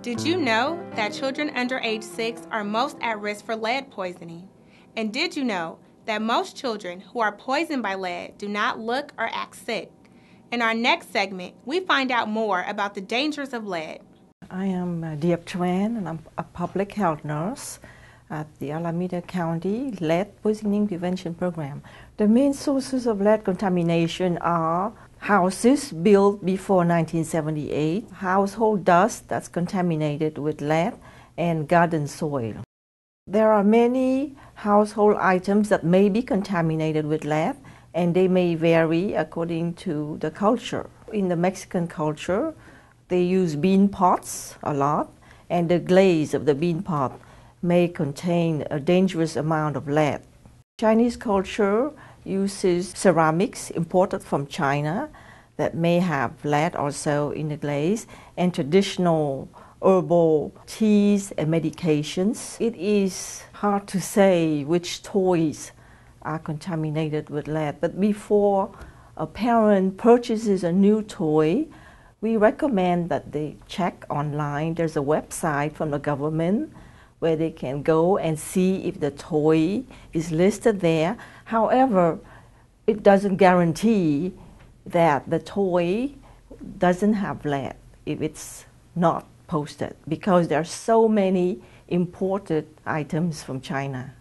Did you know that children under age 6 are most at risk for lead poisoning? And did you know that most children who are poisoned by lead do not look or act sick? In our next segment, we find out more about the dangers of lead. I am Diep Tran, and I'm a public health nurse at the Alameda County Lead Poisoning Prevention Program. The main sources of lead contamination are houses built before 1978, household dust that's contaminated with lead, and garden soil. There are many household items that may be contaminated with lead, and they may vary according to the culture. In the Mexican culture, they use bean pots a lot, and the glaze of the bean pot may contain a dangerous amount of lead. Chinese culture uses ceramics imported from China that may have lead also in the glaze, and traditional herbal teas and medications. It is hard to say which toys are contaminated with lead, but before a parent purchases a new toy, we recommend that they check online. There's a website from the government where they can go and see if the toy is listed there. However, it doesn't guarantee that the toy doesn't have lead if it's not posted, because there are so many imported items from China.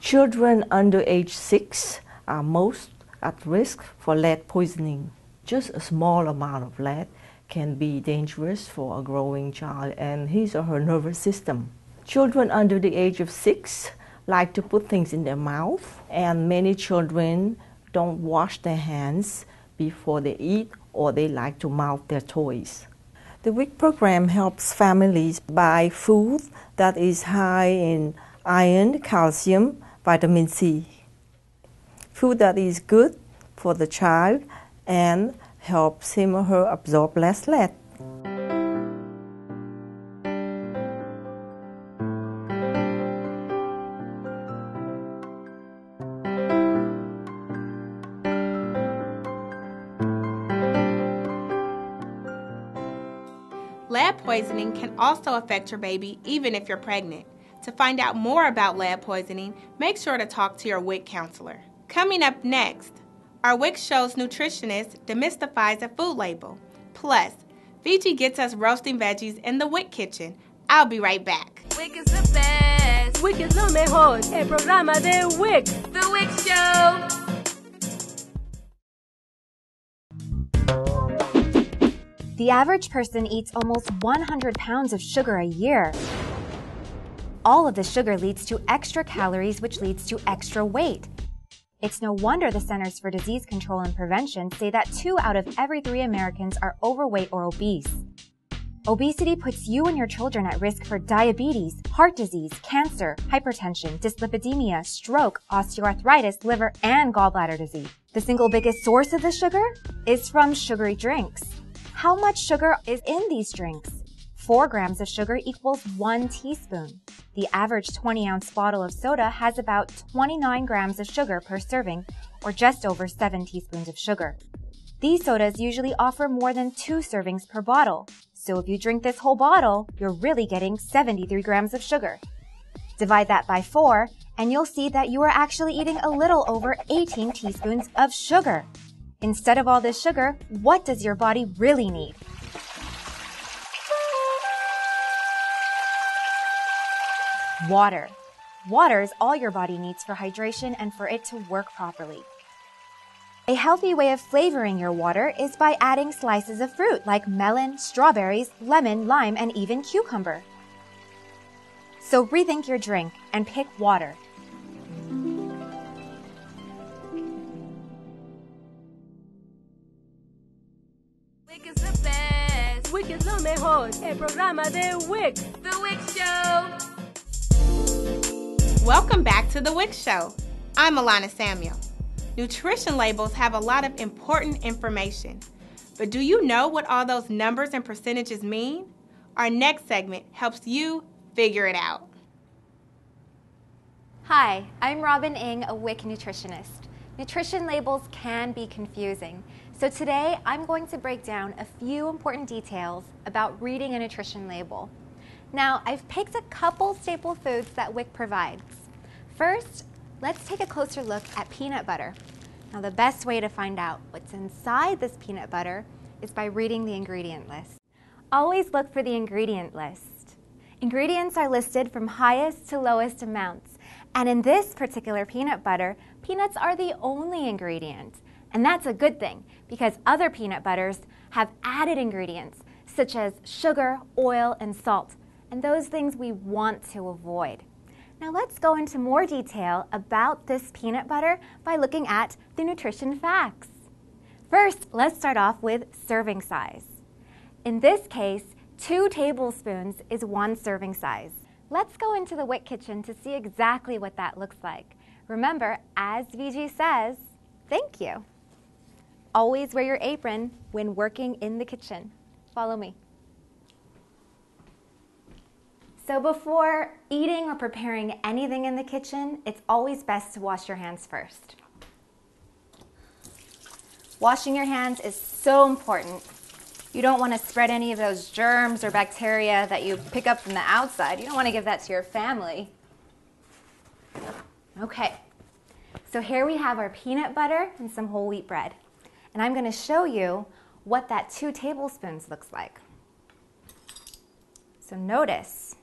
Children under age 6 are most at risk for lead poisoning. Just a small amount of lead can be dangerous for a growing child and his or her nervous system. Children under the age of 6 like to put things in their mouth, and many children don't wash their hands before they eat, or they like to mouth their toys. The WIC program helps families buy food that is high in iron, calcium, vitamin C. Food that is good for the child and helps him or her absorb less lead. Lead poisoning can also affect your baby even if you're pregnant. To find out more about lead poisoning, make sure to talk to your WIC counselor. Coming up next, our WIC Show's nutritionist demystifies a food label. Plus, Fiji gets us roasting veggies in the WIC kitchen. I'll be right back. WIC is the best. WIC es lo mejor. El programa de WIC. The WIC Show. The average person eats almost 100 pounds of sugar a year. All of the sugar leads to extra calories, which leads to extra weight. It's no wonder the Centers for Disease Control and Prevention say that 2 out of every 3 Americans are overweight or obese. Obesity puts you and your children at risk for diabetes, heart disease, cancer, hypertension, dyslipidemia, stroke, osteoarthritis, liver, and gallbladder disease. The single biggest source of the sugar is from sugary drinks. How much sugar is in these drinks? 4 grams of sugar equals 1 teaspoon. The average 20-ounce bottle of soda has about 29 grams of sugar per serving, or just over 7 teaspoons of sugar. These sodas usually offer more than 2 servings per bottle, so if you drink this whole bottle, you're really getting 73 grams of sugar. Divide that by 4, and you'll see that you are actually eating a little over 18 teaspoons of sugar. Instead of all this sugar, what does your body really need? Water. Water is all your body needs for hydration and for it to work properly. A healthy way of flavoring your water is by adding slices of fruit like melon, strawberries, lemon, lime, and even cucumber. So rethink your drink and pick water. WIC is the best. WIC es lo mejor. El programa de WIC. The WIC Show. Welcome back to the WIC Show. I'm Alana Samuel. Nutrition labels have a lot of important information. But do you know what all those numbers and percentages mean? Our next segment helps you figure it out. Hi, I'm Robin Ng, a WIC nutritionist. Nutrition labels can be confusing, so today I'm going to break down a few important details about reading a nutrition label. Now, I've picked a couple staple foods that WIC provides. First, let's take a closer look at peanut butter. Now, the best way to find out what's inside this peanut butter is by reading the ingredient list. Always look for the ingredient list. Ingredients are listed from highest to lowest amounts, and in this particular peanut butter, peanuts are the only ingredient. And that's a good thing, because other peanut butters have added ingredients such as sugar, oil, and salt, and those things we want to avoid. Now let's go into more detail about this peanut butter by looking at the nutrition facts. First, let's start off with serving size. In this case, 2 tablespoons is 1 serving size. Let's go into the WIC kitchen to see exactly what that looks like. Remember, as VG says, thank you. Always wear your apron when working in the kitchen. Follow me. So before eating or preparing anything in the kitchen, it's always best to wash your hands first. Washing your hands is so important. You don't want to spread any of those germs or bacteria that you pick up from the outside. You don't want to give that to your family. Okay, so here we have our peanut butter and some whole wheat bread. And I'm going to show you what that 2 tablespoons looks like. So notice,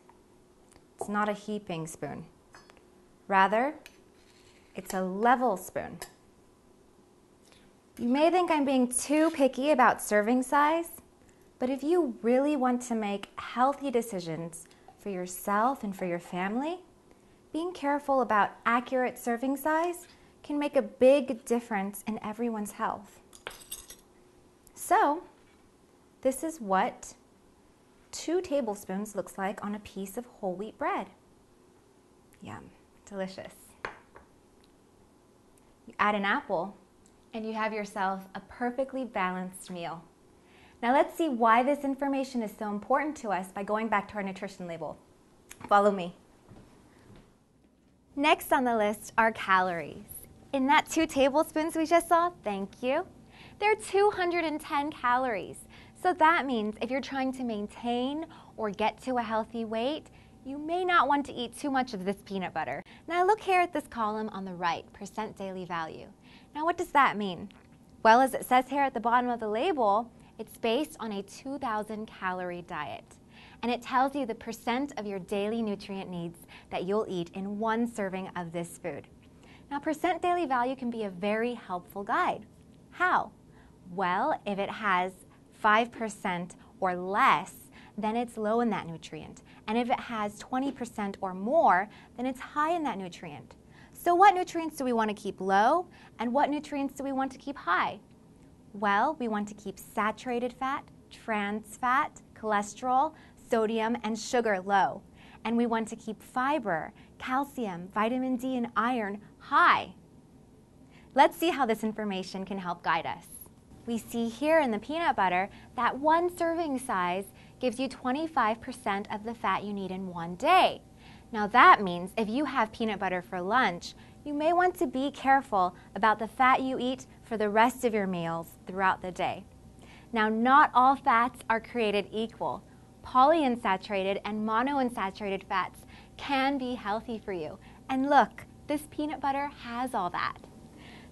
it's not a heaping spoon. Rather, it's a level spoon. You may think I'm being too picky about serving size, but if you really want to make healthy decisions for yourself and for your family, being careful about accurate serving size can make a big difference in everyone's health. So, this is what 2 tablespoons looks like on a piece of whole wheat bread. Yum, delicious. You add an apple, and you have yourself a perfectly balanced meal. Now let's see why this information is so important to us by going back to our nutrition label. Follow me. Next on the list are calories. In that 2 tablespoons we just saw, thank you, there are 210 calories. So that means if you're trying to maintain or get to a healthy weight, you may not want to eat too much of this peanut butter. Now look here at this column on the right, percent daily value. Now what does that mean? Well, as it says here at the bottom of the label, it's based on a 2,000 calorie diet. And it tells you the percent of your daily nutrient needs that you'll eat in 1 serving of this food. Now percent daily value can be a very helpful guide. How? Well, if it has 5% or less, then it's low in that nutrient. And if it has 20% or more, then it's high in that nutrient. So what nutrients do we want to keep low, and what nutrients do we want to keep high? Well, we want to keep saturated fat, trans fat, cholesterol, sodium, and sugar low. And we want to keep fiber, calcium, vitamin D, and iron high. Let's see how this information can help guide us. We see here in the peanut butter that 1 serving size gives you 25% of the fat you need in 1 day. Now that means if you have peanut butter for lunch, you may want to be careful about the fat you eat for the rest of your meals throughout the day. Now, not all fats are created equal. Polyunsaturated and monounsaturated fats can be healthy for you. And look, this peanut butter has all that.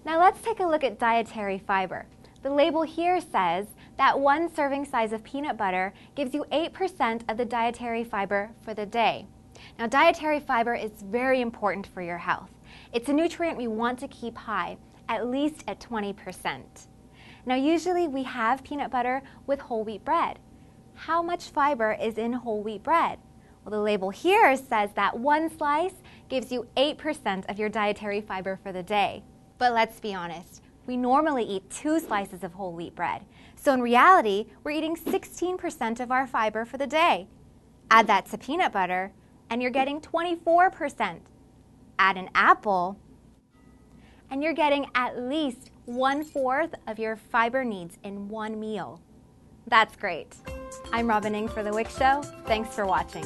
Now let's take a look at dietary fiber. The label here says that 1 serving size of peanut butter gives you 8% of the dietary fiber for the day. Now, dietary fiber is very important for your health. It's a nutrient we want to keep high, at least at 20%. Now, usually we have peanut butter with whole wheat bread. How much fiber is in whole wheat bread? Well, the label here says that 1 slice gives you 8% of your dietary fiber for the day. But let's be honest, we normally eat 2 slices of whole wheat bread. So in reality, we're eating 16% of our fiber for the day. Add that to peanut butter, and you're getting 24%. Add an apple, and you're getting at least 1/4 of your fiber needs in 1 meal. That's great. I'm Robin Ng for The WIC Show. Thanks for watching.